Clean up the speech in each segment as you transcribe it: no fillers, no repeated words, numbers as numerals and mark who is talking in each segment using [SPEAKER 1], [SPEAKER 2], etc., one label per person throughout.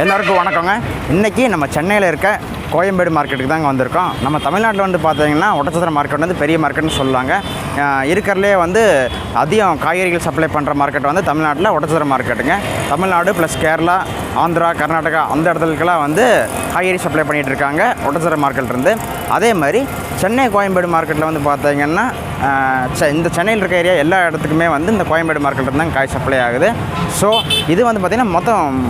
[SPEAKER 1] எல்லாருக்கும் வணக்கங்க. இன்றைக்கி நம்ம சென்னையில் இருக்க கோயம்பேடு மார்க்கெட்டுக்கு தாங்க வந்திருக்கோம். நம்ம தமிழ்நாட்டில் வந்து பார்த்தீங்கன்னா ஒட்டச்சத்திரம் மார்க்கெட் வந்து பெரிய மார்க்கெட்னு சொல்லுவாங்க. இருக்கிறதுலே வந்து அதிகம் காய்கறிகள் சப்ளை பண்ணுற மார்க்கெட் வந்து தமிழ்நாட்டில் ஒட்டச்சத்திரம் மார்க்கெட்டுங்க. தமிழ்நாடு ப்ளஸ் கேரளா, ஆந்திரா, கர்நாடகா அந்த இடத்துலலாம் வந்து காய்கறி சப்ளை பண்ணிகிட்டு இருக்காங்க ஒட்டச்சத்திரம் மார்க்கெட்லேருந்து. அதே மாதிரி சென்னை கோயம்பேடு மார்க்கெட்டில் வந்து பார்த்தீங்கன்னா இந்த சென்னையில் இருக்க ஏரியா எல்லா இடத்துக்குமே வந்து இந்த கோயம்பேடு மார்க்கெட்டில் தான் காய் சப்ளை ஆகுது. ஸோ இது வந்து பார்த்திங்கன்னா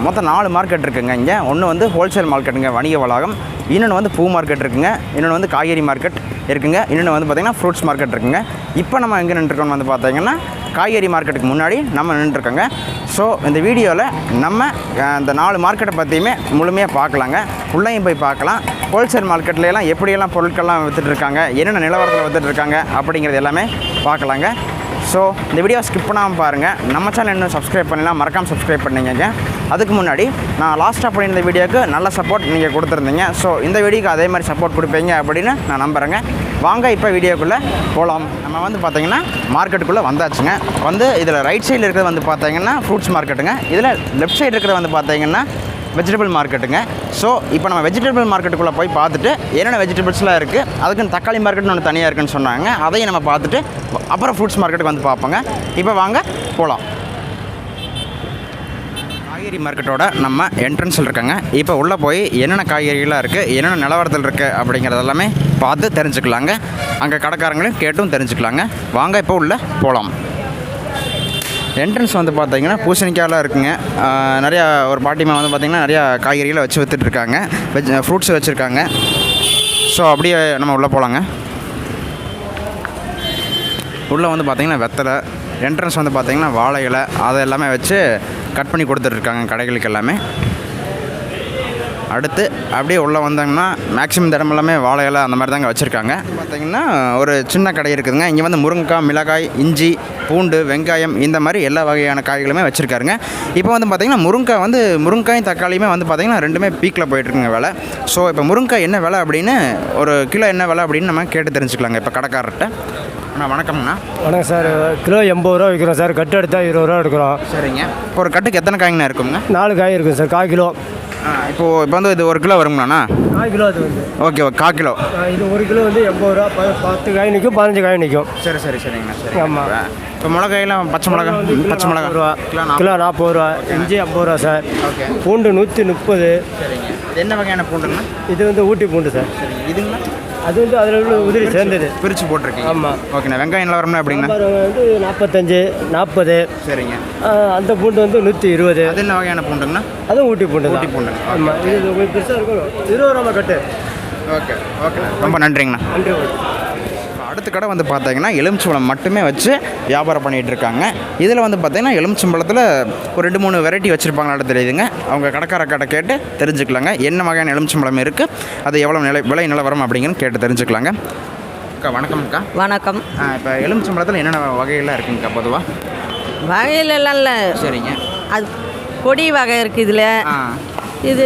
[SPEAKER 1] மொத்தம் 4 மார்க்கெட் இருக்குதுங்க. இங்கே ஒன்று வந்து ஹோல்சேல் மார்க்கெட்டுங்க, வணிக வளாகம். இன்னொன்று வந்து பூ மார்க்கெட் இருக்குங்க. இன்னொன்று வந்து காய்கறி மார்க்கெட் இருக்குங்க. இன்னொன்று வந்து பார்த்திங்கன்னா ஃப்ரூட்ஸ் மார்க்கெட் இருக்குங்க. இப்போ நம்ம எங்கே நின்றுருக்கோம்னு வந்து பார்த்திங்கன்னா காய்கறி மார்க்கெட்டுக்கு முன்னாடி நம்ம நின்றுருக்கோங்க. ஸோ இந்த வீடியோவில் நம்ம இந்த 4 மார்க்கெட்டை பற்றியுமே முழுமையாக பார்க்கலாங்க. உள்ளேயும் போய் பார்க்கலாம். ஹோல்சேல் மார்க்கெட்லாம் எப்படியெல்லாம் பொருட்கள்லாம் விற்றுட்ருக்காங்க, என்னென்ன நிலவரத்தில் விற்றுட்ருக்காங்க அப்படிங்கிறது எல்லாமே பார்க்கலாங்க. ஸோ இந்த வீடியோ ஸ்கிப் பண்ணாமல் பாருங்கள். நம்ம சேனல் இன்னும் சப்ஸ்கிரைப் பண்ணலாம், மறக்காமல் சப்ஸ்கிரைப் பண்ணிங்க. அதுக்கு முன்னாடி நான் லாஸ்ட்டாக பண்ணியிருந்த வீடியோக்கு நல்ல சப்போர்ட் நீங்கள் கொடுத்துருந்தீங்க. ஸோ இந்த வீடியோக்கு அதே மாதிரி சப்போர்ட் கொடுப்பீங்க அப்படின்னு நான் நம்புகிறேங்க. வாங்க இப்போ வீடியோக்குள்ளே போகலாம். நம்ம வந்து பார்த்திங்கன்னா மார்க்கெட்டுக்குள்ளே வந்தாச்சுங்க. வந்து இதில் ரைட் சைடில் இருக்கிறது வந்து பார்த்திங்கன்னா ஃப்ரூட்ஸ் மார்க்கெட்டுங்க. இதில் லெஃப்ட் சைடு இருக்கிறது வந்து பார்த்திங்கன்னா வெஜிடபிள் மார்க்கெட்டுங்க. ஸோ இப்போ நம்ம வெஜிடபிள் மார்க்கெட்டுக்குள்ளே போய் பார்த்துட்டு என்னென்ன வெஜிடபிள்ஸ்லாம் இருக்குது, அதுக்குன்னு தக்காளி மார்க்கெட்னு ஒன்று தனியாக இருக்குதுன்னு சொன்னாங்க. அதையும் நம்ம பார்த்துட்டு அப்புறம் ஃப்ரூட்ஸ் மார்க்கெட்டுக்கு வந்து பார்ப்போங்க. இப்போ வாங்க போகலாம். காய்கறி மார்க்கெட்டோட நம்ம என்ட்ரன்ஸில் இருக்கங்க. இப்போ உள்ளே போய் என்னென்ன காய்கறிகளாக இருக்குது, என்னென்ன நிலவரத்தில் இருக்குது அப்படிங்கிறது எல்லாமே பார்த்து தெரிஞ்சுக்கலாங்க. அங்கே கடைக்காரங்களையும் கேட்டும் தெரிஞ்சுக்கலாங்க. வாங்க இப்போ உள்ளே போகலாம். என்ட்ரன்ஸ் வந்து பார்த்திங்கன்னா பூசணிக்காயெலாம் இருக்குங்க. நிறையா ஒரு பாட்டிமா வந்து பார்த்திங்கன்னா நிறையா காய்கறிகளை வச்சு விற்றுட்ருக்காங்க. ஃப்ரூட்ஸ் வச்சுருக்காங்க. ஸோ அப்படியே நம்ம உள்ளே போகலாங்க. உள்ளே வந்து பார்த்திங்கன்னா வெத்தலை, என்ட்ரன்ஸ் வந்து பார்த்திங்கன்னா வாழை இலை, அதை எல்லாமே வச்சு கட் பண்ணி கொடுத்துட்ருக்காங்க கடைகளுக்கு எல்லாமே. அடுத்து அப்படியே உள்ளே வந்தாங்கன்னா மேக்ஸிமம் இந்த இடம் எல்லாமே வாழை இலை அந்த மாதிரி தாங்க வச்சுருக்காங்க. பார்த்திங்கன்னா ஒரு சின்ன கடை இருக்குதுங்க. இங்கே வந்து முருங்கைக்காய், மிளகாய், இஞ்சி, பூண்டு, வெங்காயம் இந்த மாதிரி எல்லா வகையான காய்களுமே வச்சுருக்காருங்க. இப்போ வந்து பார்த்திங்கன்னா முருங்காயும் தக்காளியுமே வந்து பார்த்திங்கன்னா ரெண்டுமே பீக்கில் போயிட்டுருக்குங்க விலை. ஸோ இப்போ முருங்காய் என்ன விலை அப்படின்னு, ஒரு கிலோ என்ன விலை அப்படின்னு நம்ம கேட்டு தெரிஞ்சுக்கலாங்க இப்போ கடைக்காரர்கிட்ட. அண்ணா வணக்கம்ண்ணா.
[SPEAKER 2] வணக்கம் சார். கிலோ 80 ரூபா விற்கிறோம் சார். கட்டு எடுத்தால் 20 ரூபா எடுக்கிறோம்.
[SPEAKER 1] சரிங்க. இப்போ ஒரு கட்டுக்கு எத்தனை காய்ங்கண்ணா இருக்குங்க?
[SPEAKER 2] 4 காய் இருக்கும் சார். 1/4 கிலோ.
[SPEAKER 1] இப்போ வந்து இது 1 கிலோ வருங்கண்ணா?
[SPEAKER 2] 1/4 கிலோ அது வந்து.
[SPEAKER 1] Okay, 1/4 kilo. இது
[SPEAKER 2] 1 கிலோ வந்து 80 ரூபா. 10 காய் நிற்கும், 15 காய் நிற்கும்.
[SPEAKER 1] சரிங்கண்ணா. சரி.
[SPEAKER 2] ஆமாம்.
[SPEAKER 1] இப்போ மிளகாயெல்லாம் பச்சை மிளகா
[SPEAKER 2] ரூபா கிலோ 40 ரூபா. இஞ்சி 50 ரூபா சார்.
[SPEAKER 1] ஓகே.
[SPEAKER 2] பூண்டு 130.
[SPEAKER 1] சரிங்க. இது என்ன வகையான பூண்டுங்கண்ணா?
[SPEAKER 2] இது வந்து ஊட்டி பூண்டு சார்.
[SPEAKER 1] சரிங்க. இதுங்களா?
[SPEAKER 2] அது வந்து அதில் உள்ள உதிரி சேர்ந்தது
[SPEAKER 1] பிரித்து போட்டிருக்கீங்க.
[SPEAKER 2] ஆமாம்.
[SPEAKER 1] ஓகேண்ணா. வெங்காயம் நல்லா வரும்னா எப்படிங்கண்ணா?
[SPEAKER 2] வந்து 45, 40.
[SPEAKER 1] சரிங்க.
[SPEAKER 2] அந்த பூண்டு வந்து 120.
[SPEAKER 1] அது என்ன வகையான பூண்டுங்கண்ணா?
[SPEAKER 2] அதுவும் ஊட்டி பூண்டு.
[SPEAKER 1] ஊட்டி பூண்டு.
[SPEAKER 2] ஆமாம். இது உங்களுக்கு பெருசாக இருக்கும். 20 ரூபா கட்டு.
[SPEAKER 1] ஓகே. ரொம்ப நன்றிங்கண்ணா.
[SPEAKER 2] நன்றி.
[SPEAKER 1] அடுத்த கடை வந்து பார்த்தீங்கன்னா எலுமிச்சம்பழம் மட்டுமே வச்சு வியாபாரம் பண்ணிகிட்டு இருக்காங்க. இதில் வந்து பார்த்தீங்கன்னா எலுமிச்சம்பழத்தில் ஒரு 2-3 வெரைட்டி வச்சுருப்பாங்களாட்ட தெரியுதுங்க. அவங்க கடைக்காரர்கிட்ட கேட்டு தெரிஞ்சுக்கலாங்க என்ன வகையான எலுமிச்சம்பழம் இருக்குது, அது எவ்வளோ விலை நிலவரம் அப்படிங்கிறது கேட்டு தெரிஞ்சுக்கலாங்க. அக்கா வணக்கம்க்கா.
[SPEAKER 3] வணக்கம்.
[SPEAKER 1] இப்போ எலுமிச்சம்பழத்தில் என்னென்ன வகையெல்லாம் இருக்குங்கக்கா பொதுவாக?
[SPEAKER 3] வகையிலலாம் இல்லை.
[SPEAKER 1] சரிங்க.
[SPEAKER 3] அது பொடி வகை இருக்குது. இதில் இது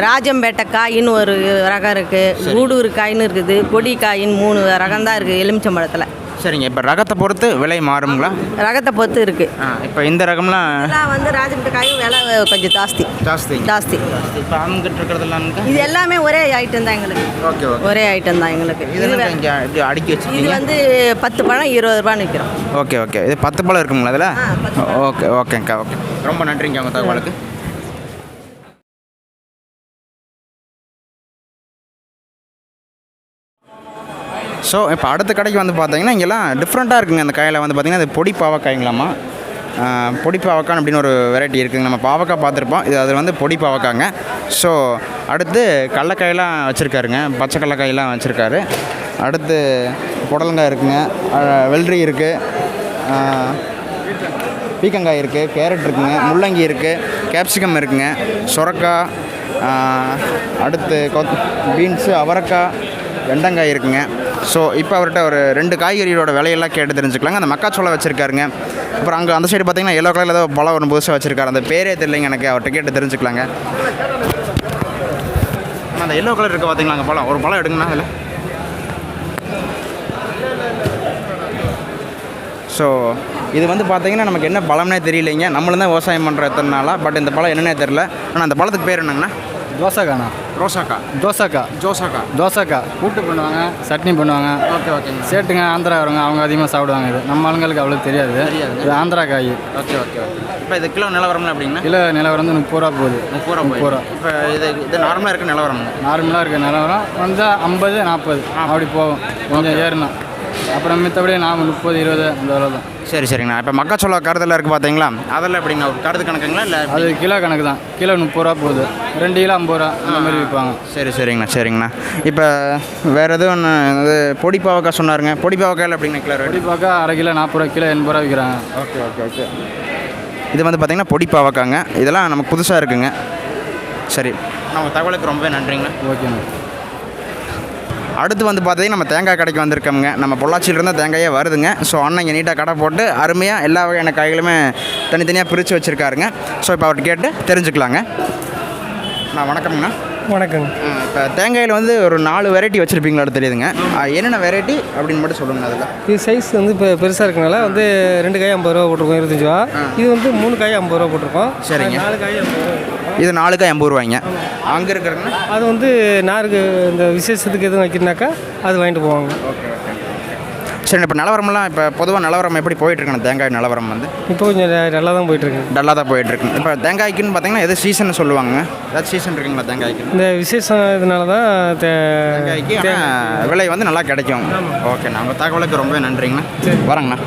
[SPEAKER 3] ராஜம்பேட்டை காயின்னு ஒரு ரகம் இருக்குது, ஊடூர் காயின்னு இருக்குது, பொடி காயின்னு 3 ரகம் தான் இருக்குது எலுமிச்சம்பழத்தில்.
[SPEAKER 1] சரிங்க. இப்போ ரகத்தை பொறுத்து விலை மாறுங்களா?
[SPEAKER 3] ரகத்தை பொறுத்து இருக்குது.
[SPEAKER 1] இப்போ இந்த ரகம்லாம்
[SPEAKER 3] வந்து ராஜம்பேட்டை காயும் விலை கொஞ்சம் ஜாஸ்தி.
[SPEAKER 1] இப்போ அங்கிட்டு இருக்கிறதெல்லாம்
[SPEAKER 3] இது எல்லாமே ஒரே ஐட்டம் தான் எங்களுக்கு.
[SPEAKER 1] ஓகே.
[SPEAKER 3] ஒரே ஐட்டம் தான் எங்களுக்கு.
[SPEAKER 1] இது அடுக்கி வச்சு
[SPEAKER 3] இது வந்து 10 பழம் 20 ரூபான்னு விற்கிறோம்.
[SPEAKER 1] ஓகே. இது 10 பழம் இருக்குங்களா அதில்? ஓகேங்க்கா. ரொம்ப நன்றிங்க உங்கள் தகவலுக்கு. ஸோ இப்போ அடுத்த கடைக்கு வந்து பார்த்தீங்கன்னா இங்கெல்லாம் டிஃப்ரெண்ட்டாக இருக்குங்க. அந்த காயில் வந்து பார்த்திங்கன்னா அது பொடி பாவக்காய்ங்களாமா. பொடி பாவக்காய் அப்படின்னு ஒரு வெரைட்டி இருக்குதுங்க. நம்ம பாவக்காய் பார்த்துருப்போம், இது அது வந்து பொடி பாவக்காங்க. ஸோ அடுத்து கடலக்காயெல்லாம் வச்சுருக்காருங்க, பச்சை கடலக்காயெல்லாம் வச்சுருக்காரு. அடுத்து புடலங்காய் இருக்குங்க, வெள்ளரி இருக்குது, பீக்கங்காய் இருக்குது, கேரட் இருக்குங்க, முள்ளங்கி இருக்குது, கேப்சிகம் இருக்குங்க, சுரக்காய், அடுத்து பீன்ஸு, அவரைக்காய், வெண்டங்காய் இருக்குங்க. ஸோ இப்போ அவர்கிட்ட ஒரு 2 காய்கறியோட விலையெல்லாம் கேட்டு தெரிஞ்சுக்கலாங்க. அந்த மக்காச்சோளம் வச்சுருக்காருங்க. அப்புறம் அங்கே அந்த சைடு பார்த்திங்கன்னா எல்லோ கலரில் ஏதோ பழம் ஒரு புதுசாக வச்சுருக்காரு. அந்த பேரே தெரியலைங்க எனக்கு. அவர்கிட்ட கேட்டு தெரிஞ்சுக்கலாங்க. அந்த எல்லோ கலர் இருக்க பார்த்தீங்களா அங்கே பழம், ஒரு பழம் எடுங்கண்ணா அதில். ஸோ இது வந்து பார்த்தீங்கன்னா நமக்கு என்ன பழம்னே தெரியலைங்க. நம்மளும் தான் விவசாயம் பண்ணுற எத்தனை நாளாக, பட் இந்த பழம் என்னன்னே தெரில. ஆனால் அந்த பழத்துக்கு பேர் என்னங்கண்ணா?
[SPEAKER 2] தோசைக்காண்ணா.
[SPEAKER 1] ரோசாக்கா.
[SPEAKER 2] தோசைக்கா கூட்டு பண்ணுவாங்க, சட்னி பண்ணுவாங்க.
[SPEAKER 1] ஓகே.
[SPEAKER 2] சேட்டுங்க ஆந்திராவரங்க அவங்க அதிகமாக சாப்பிடுவாங்க. இது நம்ம ஆளுங்களுக்கு அவ்வளோ தெரியாது. இது ஆந்திரா காய்.
[SPEAKER 1] ஓகே. இப்போ இது கிலோ நிலவரம்னு அப்படின்னா
[SPEAKER 2] கிலோ நிலவரம் வந்து 30 ரூபா போகுது.
[SPEAKER 1] 30 ரூபா. இப்போ இது நார்மலாக இருக்க நிலவரம்?
[SPEAKER 2] நார்மலாக இருக்க நிலவரம் வந்து 50, 40 அப்படி போகும். கொஞ்சம் ஏறணும். அப்புறம் மித்தபடி 30, 20 அந்த அளவு தான்.
[SPEAKER 1] சரிங்கண்ணா. இப்போ மக்காச்சோள கருதெல்லாம் இருக்குது பார்த்தீங்களா, அதெல்லாம் எப்படிங்கண்ணா? ஒரு கருது கணக்குங்களா இல்லை?
[SPEAKER 2] அது கிலோ கணக்கு தான். கிலோ 30 ரூபா போகுது. 2 கிலோ 50 ரூபா அந்த மாதிரி விற்பாங்க. சரிங்கண்ணா. இப்போ வேறு எதுவும் ஒன்று இது பொடி பாவக்காய் சொன்னாருங்க. பொடி பாவக்காயில் எப்படிங்கண்ணா கிலோ? பொடி பாவக்காய் அரை கிலோ 40 ரூபா, கிலோ 80 ரூபா விற்கிறாங்க.
[SPEAKER 1] ஓகே. இது வந்து பார்த்திங்கன்னா பொடி பாவக்காங்க. இதெல்லாம் நமக்கு புதுசாக இருக்குங்க. சரி, நம்ம தகவலுக்கு ரொம்பவே நன்றிங்கண்ணா.
[SPEAKER 2] ஓகேண்ணா.
[SPEAKER 1] அடுத்து வந்து பார்த்தீங்கன்னா நம்ம தேங்காய் கடைக்கு வந்திருக்கோங்க. நம்ம பொள்ளாச்சியிலிருந்து தேங்காயே வருதுங்க. ஸோ அண்ணன் இங்கே நீட்டாக கடை போட்டு அருமையாக எல்லா வகையான காய்களுமே தனித்தனியாக பிரித்து வச்சுருக்காருங்க. ஸோ இப்போ அவர்கிட்ட கேட்டு தெரிஞ்சுக்கலாங்க. வணக்கம்ண்ணா.
[SPEAKER 2] வணக்கங்க.
[SPEAKER 1] இப்போ தேங்காயில் வந்து ஒரு 4 வெரைட்டி வச்சுருப்பீங்களா தெரியுதுங்க. என்னென்ன வெரைட்டி அப்படின்னு மட்டும் சொல்லுங்கள். அதில்
[SPEAKER 2] இது சைஸ் வந்து இப்போ பெருசாக இருக்கனால வந்து 2 காய் 50 ரூபா போட்டிருக்கோம், 25 ரூபா. இது வந்து 3 காய் 50 ரூபா போட்டிருக்கோம்.
[SPEAKER 1] சரிங்க.
[SPEAKER 2] 4 காய் 50 ரூபா.
[SPEAKER 1] இது 4 காய் 80 ரூபாய்ங்க. அங்கே இருக்கிறதுங்க
[SPEAKER 2] அது வந்து நாருக்கு இந்த விசேஷத்துக்கு எதுவும் வைக்கிறனாக்கா அது வாங்கிட்டு போவாங்க.
[SPEAKER 1] ஓகே. சரி, இப்போ நிலவரமெல்லாம் இப்போ பொதுவாக நிலவரம் எப்படி போயிட்டுருக்குண்ணா? தேங்காய் நிலவரம் வந்து
[SPEAKER 2] இப்போ கொஞ்சம் நல்லா தான் போயிட்டுருக்கு.
[SPEAKER 1] டல்லாக தான் போயிட்டுருக்குங்க. இப்போ தேங்காய்க்குன்னு பார்த்தீங்கன்னா எது சீசன் சொல்லுவாங்க? ஏதாவது சீசன் இருக்குங்களா தேங்காய்க்கு?
[SPEAKER 2] இந்த விசேஷம் இதனால தான்
[SPEAKER 1] தேங்காய்க்கு விலை வந்து நல்லா கிடைக்கும். ஓகே, நம்ம தகவலுக்கு ரொம்பவே நன்றிங்கண்ணா. வரேங்கண்ணா.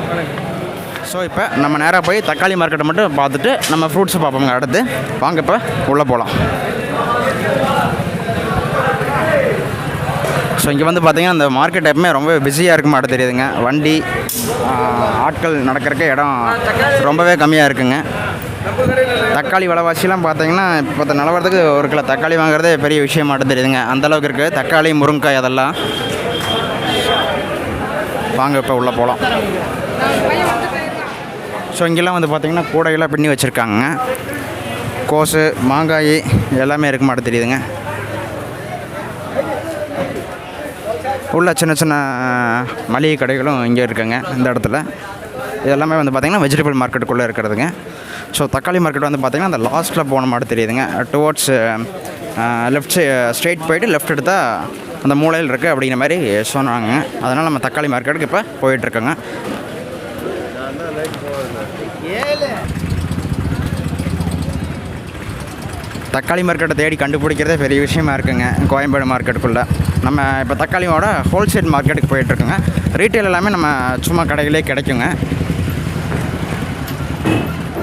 [SPEAKER 1] ஸோ இப்போ நம்ம நேராக போய் தக்காளி மார்க்கெட்டை மட்டும் பார்த்துட்டு நம்ம ஃப்ரூட்ஸை பார்ப்போங்க. அடுத்து வாங்க இப்போ உள்ளே போகலாம். ஸோ இங்கே வந்து பார்த்திங்கன்னா அந்த மார்க்கெட் எப்பவுமே ரொம்ப பிஸியாக இருக்க மாட்டேன் தெரியுதுங்க. வண்டி ஆட்கள் நடக்கிறக்க இடம் ரொம்பவே கம்மியாக இருக்குங்க. தக்காளி விலைவாசிலாம் பார்த்தீங்கன்னா இப்போ நிலவரத்துக்கு ஒரு கிலோ தக்காளி வாங்குறதே பெரிய விஷயம் மாட்டேன் தெரியுதுங்க. அந்தளவுக்கு இருக்குது தக்காளி, முருங்கைக்காய் அதெல்லாம். வாங்க இப்போ உள்ளே போகலாம். ஸோ இங்கெல்லாம் வந்து பார்த்திங்கன்னா கூடையெல்லாம் பின்னி வச்சுருக்காங்க. கோஸு, மாங்காய் எல்லாமே இருக்க மாட்டேன் தெரியுதுங்க. உள்ள சின்ன மளிகை கடைகளும் இங்கே இருக்குங்க இந்த இடத்துல. இதெல்லாமே வந்து பார்த்திங்கன்னா வெஜிடபிள் மார்க்கெட்டுக்குள்ளே இருக்கிறதுங்க. ஸோ தக்காளி மார்க்கெட் வந்து பார்த்திங்கன்னா அந்த லாஸ்ட்டில் போன மாதிரி தெரியுதுங்க. டுவோர்ட்ஸ் லெஃப்ட் ஸ்ட்ரெயிட் போய்ட்டு லெஃப்ட் எடுத்தால் அந்த மூலையில் இருக்குது அப்படிங்கிற மாதிரி சொன்னாங்க. அதனால் நம்ம தக்காளி மார்க்கெட்டுக்கு இப்போ போயிட்டுருக்கோங்க. தக்காளி மார்க்கெட்டை தேடி கண்டுபிடிக்கிறதே பெரிய விஷயமா இருக்குங்க கோயம்பேடு மார்க்கெட்டுக்குள்ளே. நம்ம இப்போ தக்காளியோட ஹோல்சேல் மார்க்கெட்டுக்கு போயிட்டுருக்குங்க. ரீட்டைல் எல்லாமே நம்ம சும்மா கடைகளே கிடைக்குங்க.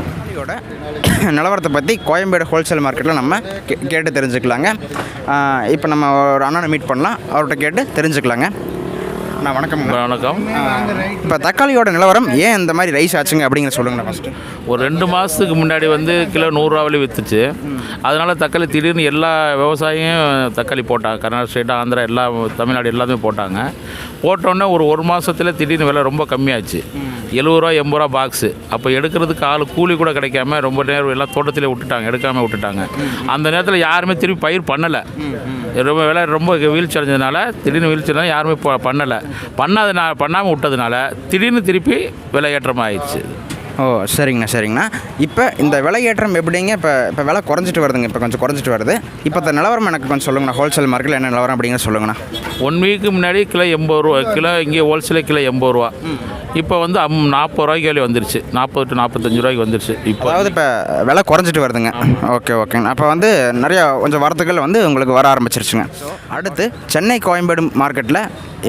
[SPEAKER 1] தக்காளியோட நிலவரத்தை பற்றி கோயம்பேடு ஹோல்சேல் மார்க்கெட்டில் நம்ம கேட்டு தெரிஞ்சுக்கலாங்க. இப்போ நம்ம ஒரு அண்ணனை மீட் பண்ணலாம், அவர்கிட்ட கேட்டு தெரிஞ்சுக்கலாங்க. வணக்கம். இப்போ தக்காளியோட நிலவரம் ஏன் இந்த மாதிரி ரைஸ் ஆச்சுங்க அப்படிங்கிற சொல்லுங்கண்ணா ஃபஸ்ட்டு.
[SPEAKER 4] ஒரு 2 மாதத்துக்கு முன்னாடி வந்து கிலோ 100 ரூபாவிலே விற்றுச்சு. அதனால் தக்காளி திடீர்னு எல்லா விவசாயியும் தக்காளி போட்டாங்க. கர்நாடகா ஸ்டேட்டு, ஆந்திரா, எல்லா தமிழ்நாடு எல்லாமே போட்டாங்க. போட்டோன்னே ஒரு மாதத்தில் திடீர்னு விலை ரொம்ப கம்மியாச்சு. 70 ரூபா 80 ரூபா பாக்ஸு. அப்போ எடுக்கிறதுக்கு ஆள் கூலி கூட கிடைக்காம ரொம்ப நேரம் எல்லாம் தோட்டத்திலே விட்டுட்டாங்க. அந்த நேரத்தில் யாருமே திருப்பி பயிர் பண்ணலை. ரொம்ப விலை ரொம்ப வீழ்ச்சி அடைஞ்சதுனால திடீர்னு வீழ்ச்சினால யாருமே பண்ணாமல் விட்டதுனால திடீர்னு திருப்பி விலை ஏற்றமாக ஆயிடுச்சு.
[SPEAKER 1] ஓ, சரிங்கண்ணா. இப்போ இந்த விலை ஏற்றம் எப்படிங்க? இப்போ விலை குறைஞ்சிட்டு வருதுங்க. இப்போ கொஞ்சம் குறைஞ்சிட்டு வருது. இப்போ இந்த நிலவரம் எனக்கு கொஞ்சம் சொல்லுங்கண்ணா. ஹோல்சேல் மார்க்கெட்டில் என்ன நிலவரம் அப்படிங்கிற சொல்லுங்கண்ணா.
[SPEAKER 4] 1 வீக்கு முன்னாடி கிலோ 80 ரூபா. கிலோ இங்கே ஹோல்சேலே கிலோ 80 ரூபா. இப்போ வந்து 40 ரூபாய்க்கு வேலை வந்துருச்சு. 40 to 45 ரூபாய்க்கு வந்துருச்சு. இப்போ
[SPEAKER 1] அதாவது இப்போ விலை குறைஞ்சிட்டு வருதுங்க. ஓகேங்க. அப்போ வந்து நிறையா கொஞ்சம் வரத்துகள் வந்து உங்களுக்கு வர ஆரம்பிச்சிருச்சுங்க. அடுத்து சென்னை கோயம்பேடு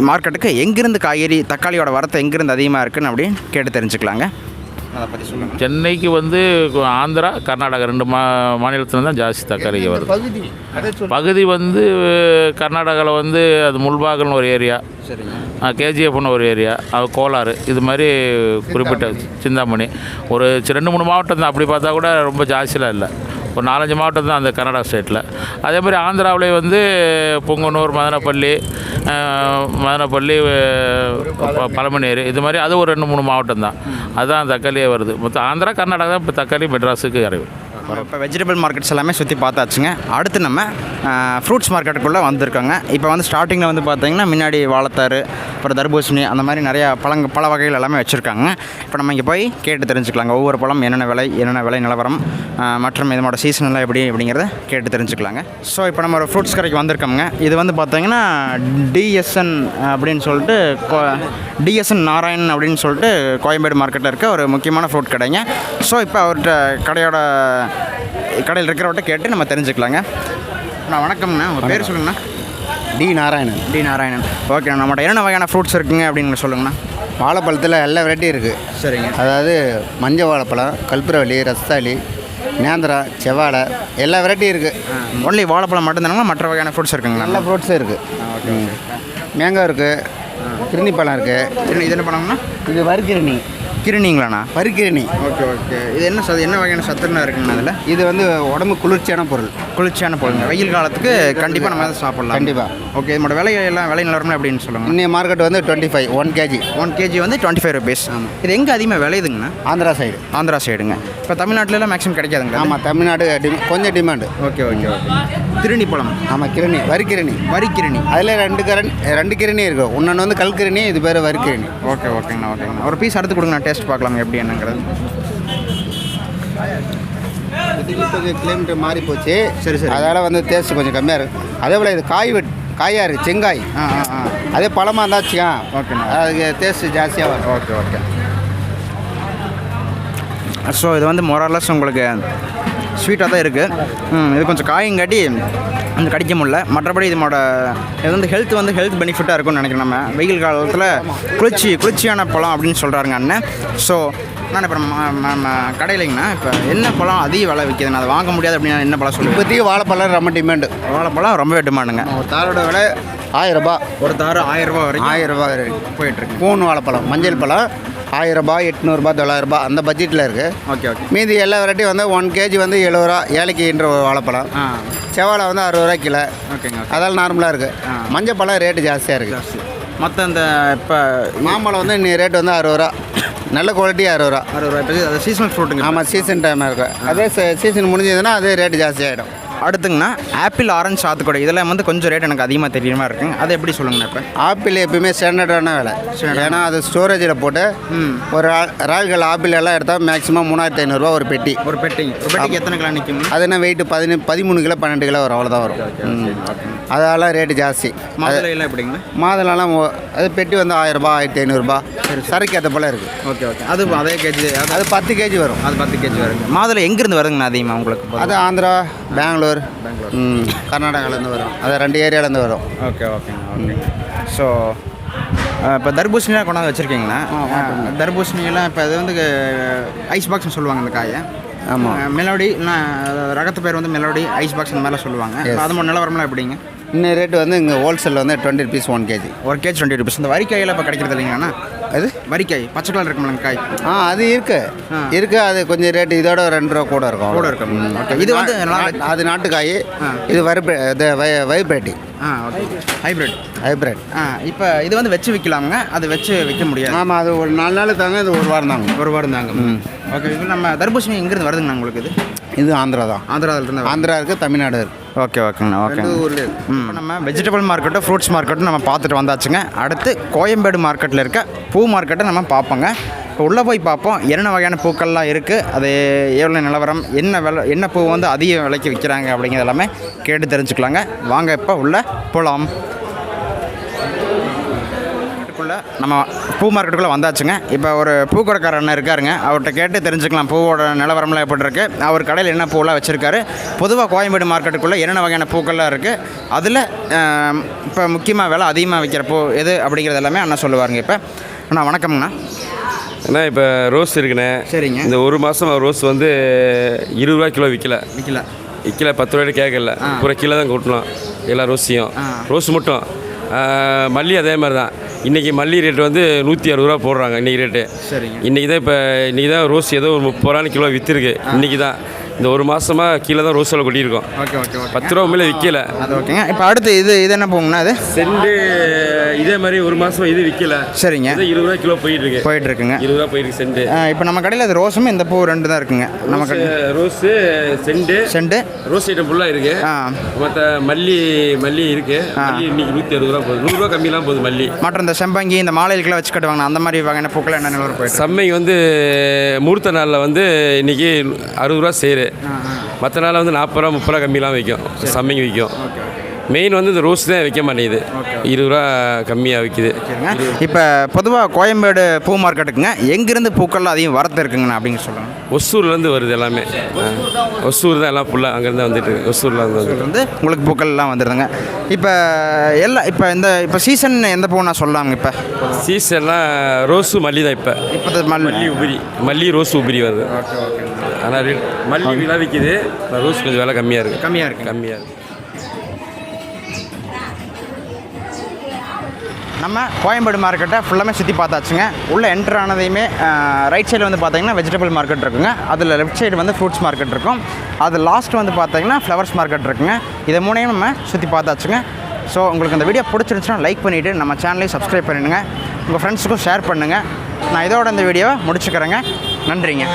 [SPEAKER 1] மார்க்கெட்டுக்கு எங்கேருந்து காய்கறி தக்காளியோட வரத்து எங்கேருந்து அதிகமாக இருக்குன்னு அப்படின்னு கேட்டு தெரிஞ்சுக்கலாங்க. அதை பற்றி சொல்லுங்கள்.
[SPEAKER 4] சென்னைக்கு வந்து ஆந்திரா, கர்நாடகா 2 மாநிலத்தில் தான் ஜாஸ்தி தக்காளி வருது. பகுதி வந்து கர்நாடகாவில் வந்து அது முல்பாகல்னு ஒரு ஏரியா, கேஜிஎஃப்னு ஒரு ஏரியா, அது கோலாறு, இது மாதிரி குறிப்பிட்ட சிந்தாமணி ஒரு 2-3 மாவட்டம் தான். அப்படி பார்த்தா கூட ரொம்ப ஜாஸ்தியெலாம் இல்லை. ஒரு 4-5 மாவட்டம் தான் அந்த கர்நாடகா ஸ்டேட்டில். அதே மாதிரி ஆந்திராவிலே வந்து பொங்கனூர், மதனப்பள்ளி, பழமநேரு, இது மாதிரி அது ஒரு 2-3 மாவட்டம் தான். அதுதான் தக்காளியே வருது. மொத்தம் ஆந்திரா, கர்நாடகா தான் இப்போ தக்காளி மெட்ராஸுக்கு இறங்கும்.
[SPEAKER 1] இப்போ வெஜிடபிள் மார்க்கெட்ஸ் எல்லாமே சுற்றி பார்த்தாச்சுங்க. அடுத்து நம்ம ஃப்ரூட்ஸ் மார்க்கெட்டுக்குள்ளே வந்திருக்கோங்க. இப்போ வந்து ஸ்டார்டிங்கில் வந்து பார்த்தீங்கன்னா முன்னாடி வாழைத்தாறு, அப்புறம் தர்பூசணி, அந்த மாதிரி நிறையா பழ வகைகள் எல்லாமே வச்சுருக்காங்க. இப்போ நம்ம இங்கே போய் கேட்டு தெரிஞ்சுக்கலாங்க. ஒவ்வொரு பழம் என்னென்ன விலை நிலவரம் மற்றும் இதனோட சீசன் எல்லாம் எப்படி அப்படிங்கிறத கேட்டு தெரிஞ்சுக்கலாங்க. ஸோ இப்போ நம்ம ஒரு ஃப்ரூட்ஸ் கடைக்கு வந்திருக்கோங்க. இது வந்து பார்த்தீங்கன்னா டிஎஸ்என் அப்படின்னு சொல்லிட்டு டிஎஸ்என் நாராயணன் அப்படின்னு சொல்லிட்டு கோயம்பேடு மார்க்கெட்டில் இருக்க ஒரு முக்கியமான ஃப்ரூட் கடைங்க. ஸோ இப்போ அவர்கிட்ட கடையில் இருக்கிறவர்கிட்ட கேட்டு நம்ம தெரிஞ்சுக்கலாங்க. வணக்கம்ண்ணா, உங்கள் பேர் சொல்லுங்கண்ணா.
[SPEAKER 5] டி நாராயணன்.
[SPEAKER 1] ஓகே, நம்மகிட்ட என்னென்ன வகையான ஃப்ரூட்ஸ் இருக்குங்க அப்படின்னு சொல்லுங்கண்ணா.
[SPEAKER 5] வாழைப்பழத்தில் எல்லா வெரைட்டி இருக்குது.
[SPEAKER 1] சரிங்க.
[SPEAKER 5] அதாவது மஞ்சள் வாழைப்பழம், கல்பூரவள்ளி, ரஸ்தாளி, நேந்திரம், செவ்வாழை, எல்லா வெரைட்டி இருக்குது.
[SPEAKER 1] ஒன்லி வாழைப்பழம் மட்டும்தானுங்களா, மற்ற வகையான ஃப்ரூட்ஸ் இருக்குங்களா?
[SPEAKER 5] எல்லா ஃப்ரூட்ஸும் இருக்குது. மேங்காய் இருக்குது, கிருணி பழம் இருக்குது.
[SPEAKER 1] இது என்ன பழம்னா?
[SPEAKER 5] இது வறுக்கிருணி.
[SPEAKER 1] கிருணிங்களாண்ணா?
[SPEAKER 5] வறுக்கிருணி.
[SPEAKER 1] ஓகே. இது என்ன வகையான சத்துன்னா இருக்குங்கண்ணா அதில்?
[SPEAKER 5] இது வந்து உடம்பு குளிர்ச்சியான பொருள்.
[SPEAKER 1] வெயில் காலத்துக்கு கண்டிப்பாக நம்ம அதை சாப்பிட்லாம்.
[SPEAKER 5] கண்டிப்பாக.
[SPEAKER 1] ஓகே, இதோட விலை நிலவரம் எப்படின்னு சொல்லுங்கள்.
[SPEAKER 5] இன்னைய மார்க்கெட் வந்து 25 1 kg
[SPEAKER 1] வந்து 25 rupees. இது எங்கே அதிகமாக விளையுதுங்கண்ணா? ஆந்திரா சைடுங்க. இப்போ தமிழ்நாட்டிலலாம் மேக்ஸிமம் கிடைக்காதுங்க.
[SPEAKER 5] ஆமாம், தமிழ்நாடு கொஞ்சம் டிமாண்டு.
[SPEAKER 1] ஓகே. கிருணி பழம்.
[SPEAKER 5] ஆமாம், கிருணி, வரிக்கிருணி. அதில் ரெண்டு கிருணி இருக்குது. ஒன்று வந்து கல்கிருணி, இது பேர் வரிக்கிருணி.
[SPEAKER 1] ஓகேங்கண்ணா. ஒரு பீஸ் அடுத்து கொடுங்க, நான் டேஸ்ட் பார்க்கலாம் எப்படி என்னங்கிறது.
[SPEAKER 5] கொஞ்சம் கிலோமீட்டர் மாறி போச்சு. சரி. அதனால் வந்து டேஸ்ட் கொஞ்சம் கம்மியாக இருக்குது. அதே போல் இது காயாக இருக்குது, செங்காய். அதே பழமாக இருந்தாச்சுக்கா.
[SPEAKER 1] ஓகேண்ணா.
[SPEAKER 5] அதுக்கு டேஸ்ட்டு ஜாஸ்தியாக வரும்.
[SPEAKER 1] ஓகே. ஸோ இது வந்து மொரலஸ் உங்களுக்கு ஸ்வீட்டாக தான் இருக்குது. இது கொஞ்சம் காயங்காட்டி கொஞ்சம் கடிக்க முடியல. மற்றபடி இது வந்து ஹெல்த் பெனிஃபிட்டாக இருக்கும்னு நினைக்கிறேன். நம்ம வெயில் காலத்தில் குளிர்ச்சியான பழம் அப்படின்னு சொல்கிறாருங்க அண்ணன். ஸோ நான் இப்போ நம்ம கடையிலங்கண்ணா இப்போ என்ன பழம் அதிக விலை விற்கிது, நான் அதை வாங்க முடியாது அப்படின்னா என்ன பழம் சொல்லி?
[SPEAKER 5] இப்போதைக்கு வாழைப்பழம் ரொம்ப டிமாண்டு.
[SPEAKER 1] வாழைப்பழம் ரொம்பவே டிமாண்டுங்க.
[SPEAKER 5] ஒரு தாரோட விலை 1000 ரூபா.
[SPEAKER 1] ஒரு தார் 1000 ரூபா வரைக்கும்.
[SPEAKER 5] 1000 ரூபா வரைக்கும்
[SPEAKER 1] போயிட்டுருக்கு.
[SPEAKER 5] பூன் வாழைப்பழம், மஞ்சள் பழம் 1000 ரூபா, 800 ரூபா, 900 ரூபா அந்த பட்ஜெட்டில் இருக்குது.
[SPEAKER 1] ஓகே.
[SPEAKER 5] மீதி எல்லா வெரைட்டியும் வந்து 1 kg வந்து 70 ரூபா. ஏலக்கின்ற ஒரு வாழைப்பழம். செவ்வாழை வந்து 60 ரூபா கிலோ.
[SPEAKER 1] ஓகேங்க.
[SPEAKER 5] அதெல்லாம் நார்மலாக இருக்குது. மஞ்சள் பழம் ரேட்டு ஜாஸ்தியாக இருக்குது.
[SPEAKER 1] மற்ற இந்த இப்போ
[SPEAKER 5] மாம்பழம் வந்து இன்னைக்கு ரேட் வந்து 60 ரூபா. நல்ல குவாலிட்டி 60 ரூபா.
[SPEAKER 1] அது சீசனல் ஃப்ரூட்டுங்க.
[SPEAKER 5] ஆமாம், சீசன் டைமாக இருக்கும். அதே சீசன் முடிஞ்சதுன்னா அது ரேட்டு ஜாஸ்தி ஆகிடும்.
[SPEAKER 1] அடுத்துங்கண்ணா ஆப்பிள், ஆரஞ்சு, சாத்துக்குடி இதெல்லாம் வந்து கொஞ்சம் ரேட் எனக்கு அதிகமாக தெரியுமா இருக்குங்க. அது எப்படி சொல்லுங்கண்ணா? இப்போ
[SPEAKER 5] ஆப்பிள் எப்பயுமே ஸ்டாண்டர்டான விலை. ஏன்னா அது ஸ்டோரேஜில் போட்டு ஒரு ராயல்கள் ஆப்பிள் எல்லாம் எடுத்தால் மேக்ஸிமம் 3500 ரூபா ஒரு பெட்டி.
[SPEAKER 1] ஒரு பெட்டிக்கு எத்தனை கிலோ நிற்கும்?
[SPEAKER 5] அது என்ன வெயிட்டு 13 கிலோ 12 கிலோ வரும், அவ்வளோதான் வரும். அதெல்லாம் ரேட்டு ஜாஸ்தி.
[SPEAKER 1] மாதுளையெல்லாம் எப்படிங்க?
[SPEAKER 5] மாதுளெல்லாம் அது பெட்டி வந்து 1000 ரூபா, 1500 ரூபா. சரக்கு ஏற்ற போல் இருக்குது.
[SPEAKER 1] ஓகே. அது அதே கேஜி.
[SPEAKER 5] அது 10 kg வரும்.
[SPEAKER 1] அது 10 kg வரும். மாதுளை எங்கேருந்து வருதுங்கண்ணா அதிகமாக உங்களுக்கு?
[SPEAKER 5] அது ஆந்திரா, பெங்களூர், கர்நாடகாலேருந்து வரும். அது 2 ஏரியாவிலேருந்து வரும்.
[SPEAKER 1] ஓகே. ஸோ இப்போ தர்பூசணிலாம் கொண்டாந்து வச்சுருக்கீங்கண்ணா. தர்பூசணியெல்லாம் இப்போ அது வந்து ஐஸ் பாக்ஸ்னு சொல்லுவாங்க அந்த காயை.
[SPEAKER 5] ஆமாம்,
[SPEAKER 1] மெலோடி, ரகத்து பேர் வந்து மெலோடி, ஐஸ் பாக்ஸ் அந்த மாதிரிலாம் சொல்லுவாங்க. அது மாதிரி நிலவரம்லாம் எப்படிங்க?
[SPEAKER 5] இன்னும் ரேட்டு வந்து இங்கே ஹோல்சேலில் வந்து 20 rupees 1 kg.
[SPEAKER 1] 1 kg 20 rupees. இந்த வரிக்காயெல்லாம் இப்போ கிடைக்கிறது இல்லைங்கண்ணா?
[SPEAKER 5] அது
[SPEAKER 1] வரிக்காய் பச்சை கலர் இருக்குமில்ல காய்?
[SPEAKER 5] அது இருக்குது. அது கொஞ்சம் ரேட்டு இதோட 2 ரூபா கூட இருக்கும்.
[SPEAKER 1] ஓகே. இது வந்து
[SPEAKER 5] அது நாட்டுக்காய். இது வைப்ரேட்டி. ஹைப்ரிட்.
[SPEAKER 1] இப்போ இது வந்து வச்சு விற்கலாமுங்க, அது வச்சு விற்க முடியாது.
[SPEAKER 5] ஆமாம், அது ஒரு 4 நாள் தாங்க. இது 1 வாரம் தாங்க.
[SPEAKER 1] 1 வாரம் தாங்க. ஓகே. இப்போ நம்ம தர்பூசணி எங்கேருந்து வருதுங்கண்ணா உங்களுக்கு?
[SPEAKER 5] இது ஆந்திரா தான். ஆந்திரா இருக்குது, தமிழ்நாடு இருக்குது.
[SPEAKER 1] ஓகேங்கண்ணா. நம்ம வெஜிடபிள் மார்க்கெட்டும் ஃப்ரூட்ஸ் மார்க்கெட்டும் நம்ம பார்த்துட்டு வந்தாச்சுங்க. அடுத்து கோயம்பேடு மார்க்கெட்டில் இருக்க பூ மார்க்கெட்டை நம்ம பார்ப்போங்க. இப்போ உள்ளே போய் பார்ப்போம் என்ன வகையான பூக்கள்லாம் இருக்குது, அது எவ்வளோ நிலவரம், என்ன பூ வந்து அதிக விலைக்கு விற்கிறாங்க அப்படிங்கிறது எல்லாமே கேட்டு தெரிஞ்சுக்கலாங்க. வாங்க இப்போ உள்ளே போகலாம். நம்ம பூ மார்க்கெட்டுக்குள்ளே வந்தாச்சுங்க. இப்போ ஒரு பூக்கடைக்காரர் அண்ணன் இருக்காருங்க, அவர்கிட்ட கேட்டு தெரிஞ்சுக்கலாம் பூவோட நிலவரம்லாம் எப்படி இருக்குது, அவர் கடையில் என்ன பூவெல்லாம் வச்சுருக்காரு, பொதுவாக கோயம்பேடு மார்க்கெட்டுக்குள்ளே என்னென்ன வகையான பூக்கள்லாம் இருக்குது, அதில் இப்போ முக்கியமாக விலை அதிகமாக விற்கிற பூ எது அப்படிங்கிறது எல்லாமே அண்ணா சொல்லுவாருங்க. இப்போ அண்ணா வணக்கம்ண்ணா.
[SPEAKER 6] அண்ணா இப்போ ரோஸ் இருக்குண்ணே.
[SPEAKER 1] சரிங்க.
[SPEAKER 6] இந்த ஒரு மாதம் ரோஸ் வந்து 20 ரூபா கிலோ விற்கல 10 ரூபாய்க்கு கேட்கல. பூரா கிலோ தான் கூட்டணும் எல்லா ரோஸையும். ரோஸ் மட்டும். மல்லி அதே மாதிரி தான். இன்றைக்கி மல்லி ரேட்டு வந்து 160 ரூபா போடுறாங்க இன்றைக்கி ரேட்டு.
[SPEAKER 1] சரிங்க.
[SPEAKER 6] இன்றைக்கி தான் ரோஸ் ஏதோ ஒரு 30 ரூபான்னு கிலோ விற்றுருக்கு இன்றைக்கி தான். இந்த ஒரு மாதமாக கீழே தான் ரோஸ் விலை கொட்டியிருக்கோம்.
[SPEAKER 1] ஓகே ஓகே ஓகே
[SPEAKER 6] 10 ரூபா மேலே விற்கல.
[SPEAKER 1] அது ஓகேங்க. இப்போ அடுத்து இது என்ன போகுங்கண்ணா? அது
[SPEAKER 6] செண்டு இதே மாதிரி ஒரு மாதமாக இது விற்கல.
[SPEAKER 1] சரிங்க.
[SPEAKER 6] இது 20 ரூபா கிலோ போயிட்டுருக்குங்க. 20 ரூபா போயிருக்கு செண்டு.
[SPEAKER 1] இப்போ நம்ம கடையில் அது ரோஸும் இந்த பூ 2 தான் இருக்குங்க. நம்ம கடை
[SPEAKER 6] ரோஸு செண்டு ரோஸ் ஐட்டம் ஃபுல்லாக இருக்குது. மற்ற மல்லி இருக்குது. மல்லி இன்னைக்கு 160 ரூபா போகுது. 100 ரூபா கம்மியெல்லாம் போகுது மல்லி.
[SPEAKER 1] மற்றும் இந்த செம்பங்கி இந்த மாலைகளுக்கெல்லாம் வச்சு கட்டுவாங்க அந்த மாதிரி வகையான பூக்கள் என்ன நிலவரம் போயிட்டு?
[SPEAKER 6] செம்மங்கி வந்து முகூர்த்த நாளில் வந்து இன்றைக்கி 60 ரூபா சேரு. மற்ற நாளில் வந்து 40 ரூபா 30 ரூபா கம்மியெலாம் விற்கும். செம்மங்கி விற்கும். மெயின் வந்து இந்த ரோஸ் தான் விற்க மாட்டேங்குது. 20 ரூபா கம்மியாக விற்கிது.
[SPEAKER 1] இப்போ பொதுவாக கோயம்பேடு பூ மார்க்கெட்டுக்குங்க எங்கேருந்து பூக்கள்லாம் அதிகம் வரத்து இருக்குங்கண்ணா அப்படிங்க சொல்லுங்கள்.
[SPEAKER 6] ஒசூர்லேருந்து வருது எல்லாமே. ஒசூர் தான் எல்லாம் ஃபுல்லாக அங்கேருந்து வந்துட்டு ஒசூரில் வந்து
[SPEAKER 1] உங்களுக்கு பூக்கள்லாம் வந்துடுதுங்க. இப்போ இப்போ சீசன் எந்த பூ நான் சொல்லலாமுங்க? இப்போ
[SPEAKER 6] சீசன்லாம் ரோஸு மல்லி தான். இப்போ மல்லி ரோஸ் உபரி வருது. ஆனால் மல்லி விலை விற்கிது. ரோஸ் கொஞ்சம் விலை கம்மியாக இருக்குது.
[SPEAKER 1] நம்ம கோயம்பேடு மார்க்கெட்டை ஃபுல்லாமே சுற்றி பார்த்தாச்சுங்க. உள்ளே என்ட்ரு ஆனதையுமே ரைட் சைடில் வந்து பார்த்தீங்கன்னா வெஜிடபிள் மார்க்கெட் இருக்குங்க. அதில் லெஃப்ட் சைடு வந்து ஃப்ரூட்ஸ் மார்க்கெட் இருக்கும். அது லாஸ்ட் வந்து பார்த்தீங்கன்னா ஃப்ளவர்ஸ் மார்க்கெட் இருக்குங்க. இதை மூணையும் நம்ம சுற்றி பார்த்தாச்சுங்க. ஸோ உங்களுக்கு இந்த வீடியோ பிடிச்சிருந்துச்சுன்னா லைக் பண்ணிவிட்டு நம்ம சேனலையும் சப்ஸ்கிரைப் பண்ணிடுங்க. உங்கள் ஃப்ரெண்ட்ஸுக்கும் ஷேர் பண்ணுங்கள். நான் இதோட இந்த வீடியோவை முடிச்சுக்கிறேங்க. நன்றிங்க.